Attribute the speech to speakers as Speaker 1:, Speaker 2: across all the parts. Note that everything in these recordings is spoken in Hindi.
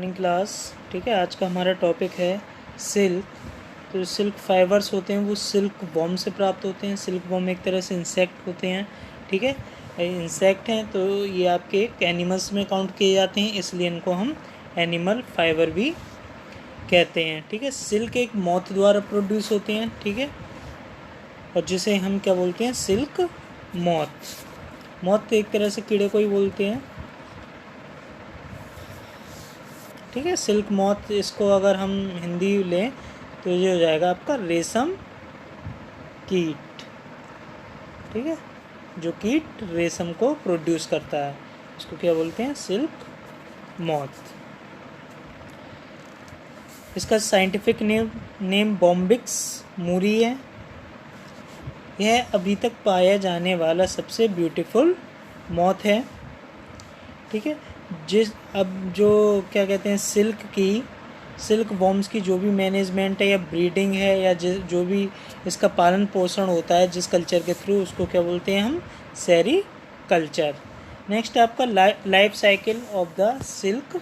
Speaker 1: Morning class. ठीक है, आज का हमारा टॉपिक है सिल्क। तो सिल्क फाइबर्स होते हैं वो सिल्क वॉर्म से प्राप्त होते हैं। सिल्क वॉर्म एक तरह से इंसेक्ट होते हैं। ठीक है, इंसेक्ट हैं तो ये आपके एनिमल्स में काउंट किए जाते हैं, इसलिए इनको हम एनिमल फाइबर भी कहते हैं। ठीक है, सिल्क एक मॉथ द्वारा प्रोड्यूस होते हैं। ठीक है, और जिसे हम क्या बोलते हैं, सिल्क मॉथ। मॉथ तो एक तरह से कीड़े को ही बोलते हैं। ठीक है, सिल्क मॉथ, इसको अगर हम हिंदी लें तो ये हो जाएगा आपका रेशम कीट। ठीक है, जो कीट रेशम को प्रोड्यूस करता है उसको क्या बोलते हैं, सिल्क मॉथ। इसका साइंटिफिक नेम बॉम्बिक्स मूरी है। यह अभी तक पाया जाने वाला सबसे ब्यूटीफुल मॉथ है। ठीक है, अब जो क्या कहते हैं, सिल्क वॉर्म्स की जो भी मैनेजमेंट है या ब्रीडिंग है या जो भी इसका पालन पोषण होता है जिस कल्चर के थ्रू, उसको क्या बोलते हैं हम, सेरी कल्चर। नेक्स्ट आपका life cycle of the silk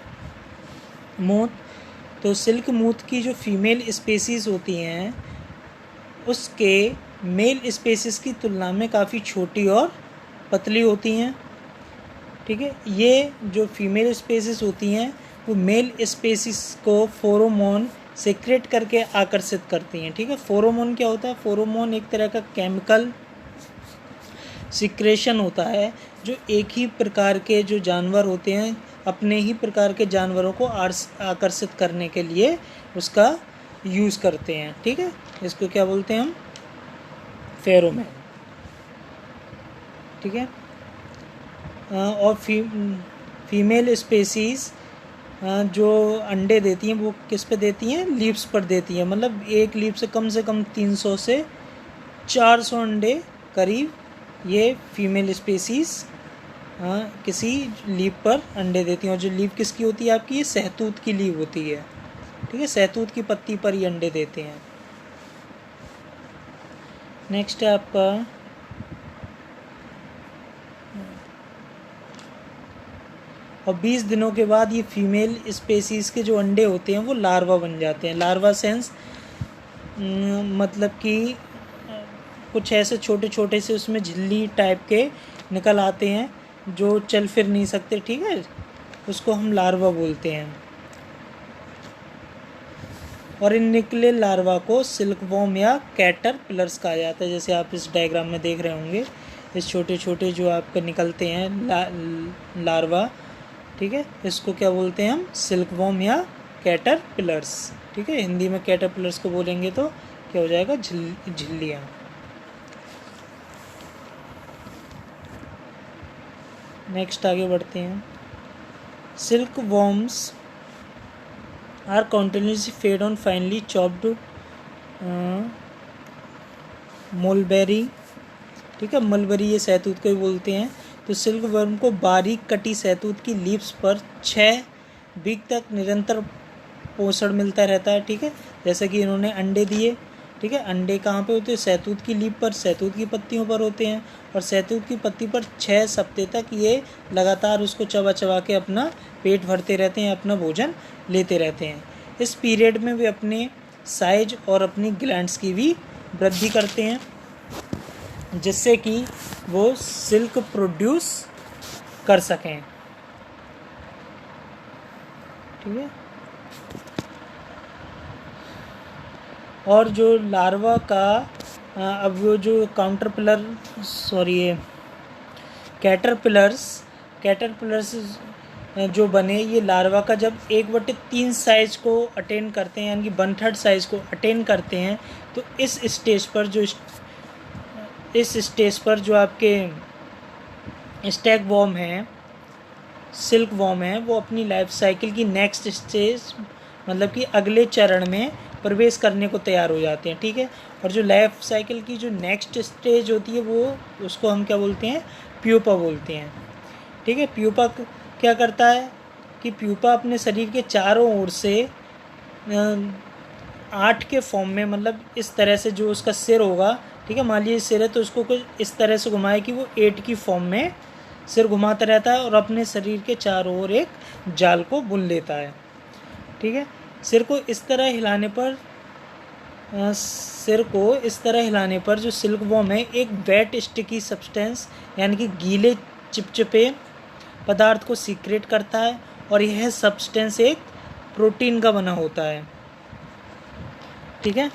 Speaker 1: moth. तो सिल्क मोथ की जो फीमेल स्पेसीज होती हैं उसके मेल स्पेसीज की तुलना में काफ़ी छोटी और पतली होती हैं। ठीक है, ये जो फीमेल स्पेसीज होती हैं वो मेल स्पेसीज को फेरोमोन सीक्रेट करके आकर्षित करती हैं। ठीक है, फेरोमोन क्या होता है, फेरोमोन एक तरह का केमिकल सिक्रेशन होता है जो एक ही प्रकार के जो जानवर होते हैं अपने ही प्रकार के जानवरों को आकर्षित करने के लिए उसका यूज़ करते हैं। ठीक है, इसको क्या बोलते हैं हम, फेरोमोन। ठीक है, और फीमेल स्पेसीज जो अंडे देती हैं वो किस पे देती हैं, लीव्स पर देती हैं। मतलब एक लीव से कम 300 से 400 अंडे करीब ये फीमेल स्पेसीज किसी लीव पर अंडे देती हैं। और जो लीव किसकी होती है आपकी, ये सहतूत की लीव होती है। ठीक है, सहतूत की पत्ती पर ये अंडे देते हैं। नेक्स्ट है आपका और 20 दिनों के बाद ये फीमेल स्पेसीज़ के जो अंडे होते हैं वो लार्वा बन जाते हैं। लार्वा सेंस मतलब कि कुछ ऐसे छोटे छोटे से उसमें झिल्ली टाइप के निकल आते हैं जो चल फिर नहीं सकते। ठीक है, उसको हम लार्वा बोलते हैं। और इन निकले लार्वा को सिल्कवॉर्म या कैटरपिलर्स कहा जाता है। जैसे आप इस डायग्राम में देख रहे होंगे, इस छोटे छोटे जो आपके निकलते हैं लार्वा। ठीक है, इसको क्या बोलते हैं हम, सिल्कवॉर्म या कैटरपिलर्स। ठीक है, हिंदी में कैटरपिलर्स को बोलेंगे तो क्या हो जाएगा, झिल्लियाँ। नेक्स्ट आगे बढ़ते हैं। Silk worms are continuously fed on finely chopped mulberry. ठीक है, मलबेरी ये सहतूत को ही बोलते हैं। तो सिल्क वर्म को बारीक कटी सहतूत की लीव्स पर 6 वीक तक निरंतर पोषण मिलता रहता है। ठीक है, जैसे कि इन्होंने अंडे दिए। ठीक है, अंडे कहाँ पे होते हैं, सहतूत की लीव पर, सहतूत की पत्तियों पर होते हैं। और सहतूत की पत्ती पर 6 हफ्ते तक ये लगातार उसको चबा चबा के अपना पेट भरते रहते हैं, अपना भोजन लेते रहते हैं। इस पीरियड में वे अपने साइज और अपनी ग्लैंड्स की भी वृद्धि करते हैं जिससे कि वो सिल्क प्रोड्यूस कर सकें। ठीक है, और जो लार्वा का अब वो जो कैटरपिलर्स जो बने, ये लार्वा का जब 1/3 साइज को अटेन करते हैं, यानी कि 1/3 साइज को अटेन करते हैं, तो इस स्टेज पर जो आपके स्टैक वॉर्म है, सिल्क वॉर्म है, वो अपनी लाइफ साइकिल की नेक्स्ट स्टेज मतलब कि अगले चरण में प्रवेश करने को तैयार हो जाते हैं। ठीक है, और जो लाइफ साइकिल की जो नेक्स्ट स्टेज होती है वो उसको हम क्या बोलते हैं, प्यूपा बोलते हैं। ठीक है, प्यूपा क्या करता है कि प्यूपा अपने शरीर के चारों ओर से 8 के फॉर्म में, मतलब इस तरह से जो उसका सिर होगा, ठीक है, मान लीजिए सिर है तो उसको कुछ इस तरह से घुमाए कि वो 8 की फॉर्म में सिर घुमाता रहता है और अपने शरीर के चारों ओर एक जाल को बुन लेता है। ठीक है। सिर को इस तरह हिलाने पर जो सिल्क वॉर्म है एक वेट स्टिकी सब्सटेंस यानी कि गीले चिपचिपे पदार्थ को सीक्रेट करता है और यह सब्सटेंस एक प्रोटीन का बना होता है। ठीक है,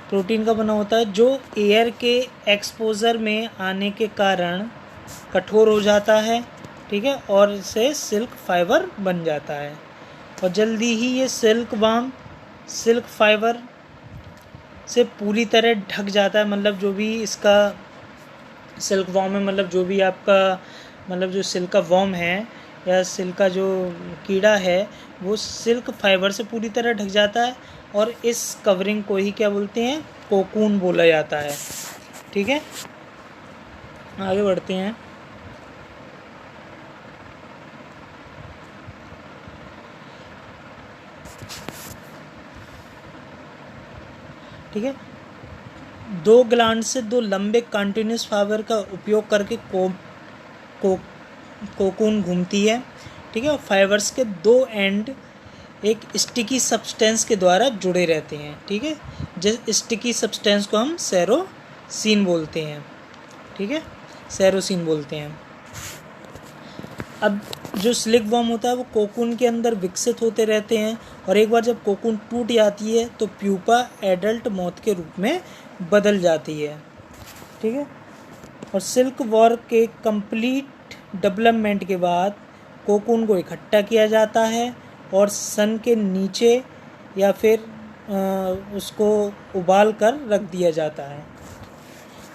Speaker 1: प्रोटीन का बना होता है जो एयर के एक्सपोजर में आने के कारण कठोर हो जाता है। ठीक है, और इससे सिल्क फाइबर बन जाता है और जल्दी ही ये सिल्क वॉर्म सिल्क फाइबर से पूरी तरह ढक जाता है। मतलब जो भी इसका सिल्क वॉर्म है, मतलब जो भी आपका मतलब जो सिल्क का वॉर्म है या सिल्क का जो कीड़ा है वो सिल्क फाइबर से पूरी तरह ढक जाता है और इस कवरिंग को ही क्या बोलते हैं, कोकून बोला जाता है। ठीक है, आगे बढ़ते हैं। ठीक है, दो ग्लैंड से दो लंबे कंटिन्यूस फाइबर का उपयोग करके कोकून घूमती है। ठीक है, और फाइबर्स के दो एंड एक स्टिकी सब्सटेंस के द्वारा जुड़े रहते हैं। ठीक है, जिस स्टिकी सब्सटेंस को हम सेरोसीन बोलते हैं। ठीक है, सेरोसीन बोलते हैं। अब जो सिल्क वॉर्म होता है वो कोकून के अंदर विकसित होते रहते हैं और एक बार जब कोकून टूट जाती है तो प्यूपा एडल्ट मॉथ के रूप में बदल जाती है। ठीक है, और सिल्क वॉर्म के कंप्लीट डेवलपमेंट के बाद कोकून को इकट्ठा किया जाता है और सन के नीचे या फिर उसको उबाल कर रख दिया जाता है।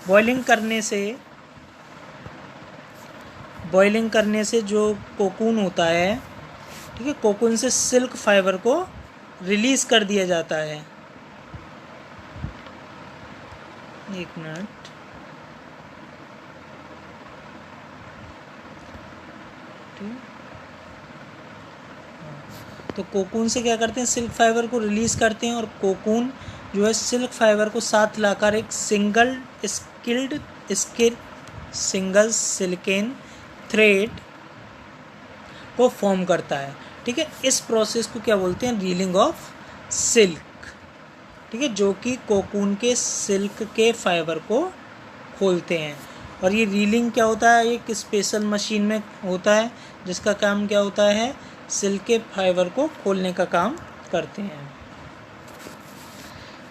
Speaker 1: बॉइलिंग करने से जो कोकून होता है, ठीक है, कोकून से सिल्क फाइबर को रिलीज कर दिया जाता है। एक मिनट, तो कोकून से क्या करते हैं, सिल्क फाइबर को रिलीज करते हैं और कोकून जो है सिल्क फाइबर को साथ लाकर एक सिंगल सिलिकॉन थ्रेड को फॉर्म करता है। ठीक है, इस प्रोसेस को क्या बोलते हैं, रीलिंग ऑफ सिल्क। ठीक है, जो कि कोकून के सिल्क के फाइबर को खोलते हैं। और ये रीलिंग क्या होता है, एक स्पेशल मशीन में होता है जिसका काम क्या होता है, सिल्क के फाइबर को खोलने का काम करते हैं।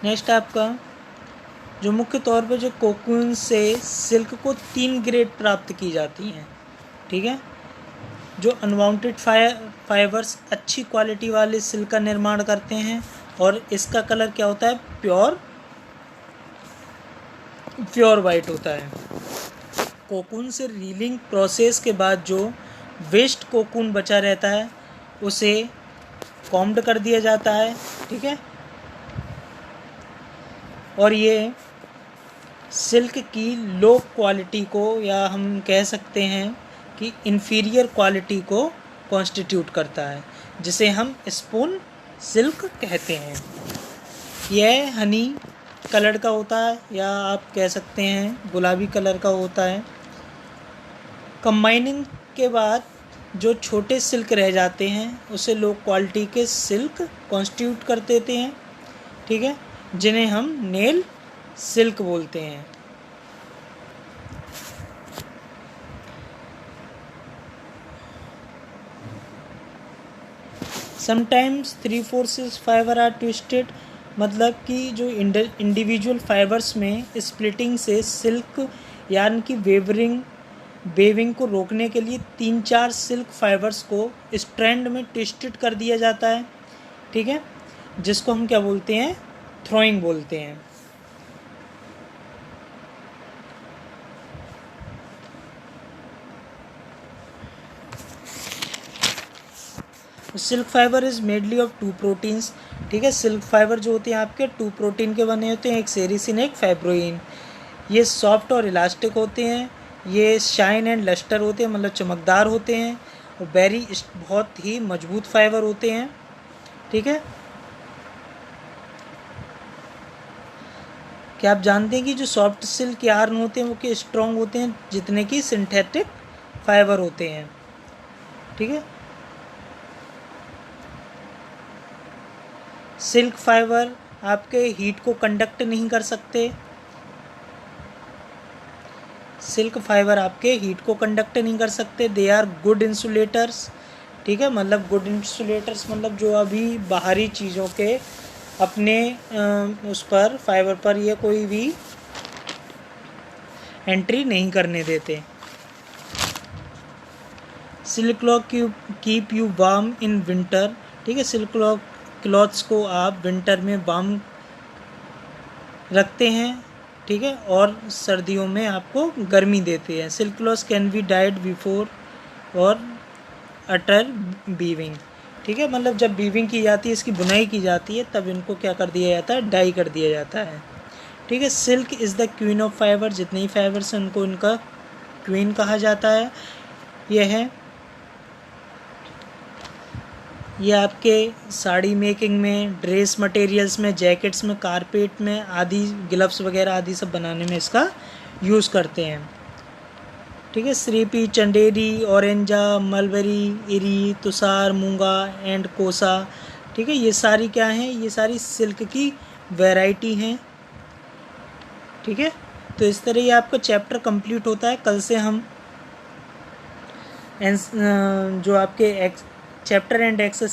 Speaker 1: नेक्स्ट आपका जो मुख्य तौर पर जो कोकून से सिल्क को 3 ग्रेड प्राप्त की जाती हैं। ठीक है, जो अनवांटेड फाइबर्स अच्छी क्वालिटी वाले सिल्क का निर्माण करते हैं और इसका कलर क्या होता है, प्योर वाइट होता है। कोकून से रीलिंग प्रोसेस के बाद जो वेस्ट कोकून बचा रहता है उसे कॉम्ड कर दिया जाता है। ठीक है, और ये सिल्क की लो क्वालिटी को या हम कह सकते हैं कि इन्फीरियर क्वालिटी को कॉन्स्टिट्यूट करता है, जिसे हम स्पून सिल्क कहते हैं। यह हनी कलर का होता है या आप कह सकते हैं गुलाबी कलर का होता है। कंबाइनिंग के बाद जो छोटे सिल्क रह जाते हैं उसे लो क्वालिटी के सिल्क कॉन्स्टिट्यूट कर देते हैं। ठीक है, जिन्हें हम नेल सिल्क बोलते हैं। समटाइम्स 3/4 फाइबर आर ट्विस्टेड, मतलब कि जो इंडिविजुअल फाइबर्स में स्प्लिटिंग से सिल्क यानी कि वेविंग को रोकने के लिए 3-4 सिल्क फाइबर्स को स्ट्रैंड में ट्विस्टेड कर दिया जाता है। ठीक है, जिसको हम क्या बोलते हैं, थ्रोइंग बोलते हैं। Silk fibre is medley of 2 proteins. ठीक है, सिल्क फाइबर जो होते हैं आपके 2 प्रोटीन के बने होते हैं, एक सेरिसिन एक फाइब्रोइन। ये सॉफ्ट और इलास्टिक होते हैं, ये शाइन एंड लस्टर होते हैं, मतलब चमकदार होते हैं, और बहुत ही मजबूत फाइबर होते हैं। ठीक है, क्या आप जानते हैं कि जो सॉफ्ट सिल्क यार्न होते हैं वो के स्ट्रॉन्ग होते हैं जितने कि सिंथेटिक फाइबर होते हैं। ठीक है, सिल्क फाइबर आपके हीट को कंडक्ट नहीं कर सकते। सिल्क फाइबर आपके हीट को कंडक्ट नहीं कर सकते। दे आर गुड इंसुलेटर्स, ठीक है, मतलब गुड इंसुलेटर्स मतलब जो अभी बाहरी चीज़ों के अपने उस पर फाइबर पर ये कोई भी एंट्री नहीं करने देते। Silk cloth keep you warm in winter, ठीक है, सिल्क क्लॉथ्स को आप विंटर में वार्म रखते हैं, ठीक है, और सर्दियों में आपको गर्मी देते हैं। Silk clothes can be died before और अटर वीविंग, ठीक है, मतलब जब वीविंग की जाती है, इसकी बुनाई की जाती है, तब इनको क्या कर दिया जाता है, डाई कर दिया जाता है, ठीक है। Silk is the queen of fibre, जितने ही फाइबर्स हैं उनको इनका क्वीन कहा जाता है। ये आपके साड़ी मेकिंग में, ड्रेस मटेरियल्स में, जैकेट्स में, कारपेट में आदि, ग्लव्स वगैरह आदि सब बनाने में इसका यूज़ करते हैं, ठीक है। श्रीपी, चंदेरी, ऑरेंजा, मलबरी, इरी, तुषार, मूंगा एंड कोसा, ठीक है, ये सारी क्या हैं, ये सारी सिल्क की वैरायटी हैं, ठीक है। तो इस तरह ये आपका चैप्टर कंप्लीट होता है। कल से हम जो आपके चैप्टर एंड एक्सरसाइज